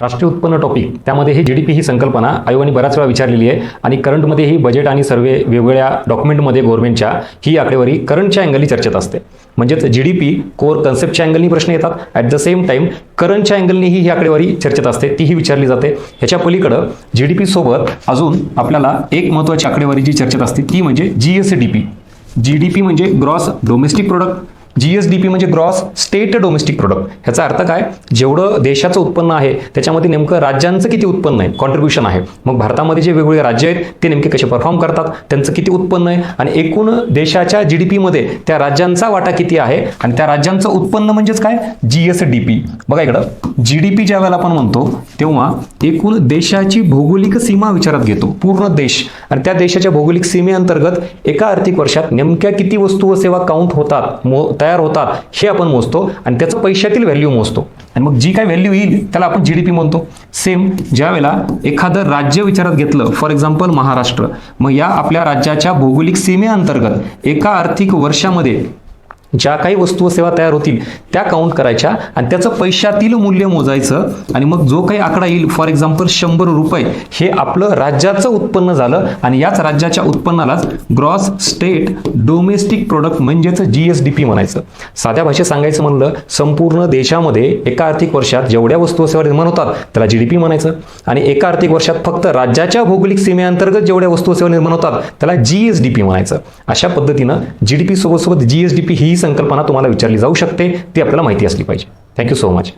राष्ट्रीय उत्पन्न टॉपिक त्यामध्ये ही जीडीपी ही संकल्पना आयोगाने बऱ्याच वेळा विचारलेली आहे आणि करंटमध्ये ही बजेट आणि सर्वे वेगवेगळ्या डॉक्युमेंटमध्ये गव्हर्नमेंटच्या ही आकडेवारी करंटच्या अँगलनी चर्चेत असते. म्हणजेच जीडीपी कोर कन्सेप्टच्या अँगलनी प्रश्न येतात, ॲट द सेम टाइम करंटच्या अँगलनीही ही आकडेवारी चर्चेत असते, तीही विचारली जाते. ह्याच्या पलीकडं जीडीपी सोबत अजून आपल्याला एक महत्त्वाची आकडेवारी जी चर्चेत असते ती म्हणजे जीएसडीपी. जीडीपी म्हणजे ग्रॉस डोमेस्टिक प्रोडक्ट, जीएसडीपी म्हणजे ग्रॉस स्टेट डोमेस्टिक प्रोडक्ट. ह्याचा अर्थ काय, जेवढं देशाचं उत्पन्न आहे त्याच्यामध्ये नेमकं राज्यांचं किती उत्पन्न आहे, कॉन्ट्रीब्युशन आहे. मग भारतामध्ये जे वेगवेगळे राज्य आहेत ते नेमके कसे परफॉर्म करतात, त्यांचं किती उत्पन्न आहे आणि एकूण देशाच्या जीडीपीमध्ये त्या राज्यांचा वाटा किती आहे आणि त्या राज्यांचं उत्पन्न म्हणजेच काय, जीएसडीपी. बघा इकडं, जीडीपी ज्या वेळेला आपण म्हणतो तेव्हा एकूण देशाची भौगोलिक सीमा विचारात घेतो, पूर्ण देश, आणि त्या देशाच्या भौगोलिक सीमेअंतर्गत एका आर्थिक वर्षात नेमक्या किती वस्तू व सेवा काउंट होतात, तयार होतात हे आपण मोजतो आणि त्याचं पैशातील व्हॅल्यू मोजतो. आणि मग जी काय व्हॅल्यू येईल त्याला आपण जीडीपी म्हणतो. सेम ज्या वेळेला एखादं राज्य विचारात घेतलं, फॉर एक्झाम्पल महाराष्ट्र, मग या आपल्या राज्याच्या भौगोलिक सीमेअंतर्गत एका आर्थिक वर्षामध्ये ज्या काही वस्तू व सेवा तयार होतील त्या काउंट करायच्या आणि त्याचं पैशातील मूल्य मोजायचं आणि मग जो काही आकडा येईल, फॉर एक्झाम्पल 100 रुपये, हे आपलं राज्याचं उत्पन्न झालं आणि याच राज्याच्या उत्पन्नालाच ग्रॉस स्टेट डोमेस्टिक प्रोडक्ट म्हणजेच जीएसडीपी म्हणायचं. साध्या भाषेत सांगायचं म्हणलं, संपूर्ण देशामध्ये एका आर्थिक वर्षात जेवढ्या वस्तू व सेवा निर्माण होतात त्याला जीडीपी म्हणायचं आणि एका आर्थिक वर्षात फक्त राज्याच्या भौगोलिक सीमेअंतर्गत जेवढ्या वस्तू व सेवा निर्माण होतात त्याला जीएसडीपी म्हणायचं. अशा पद्धतीनं जीडीपी सोबत जीएसडीपी ही संकल्पना तुम्हाला विचारली जाऊ शकते, ती आपल्याला माहिती असली पाहिजे. Thank you so much.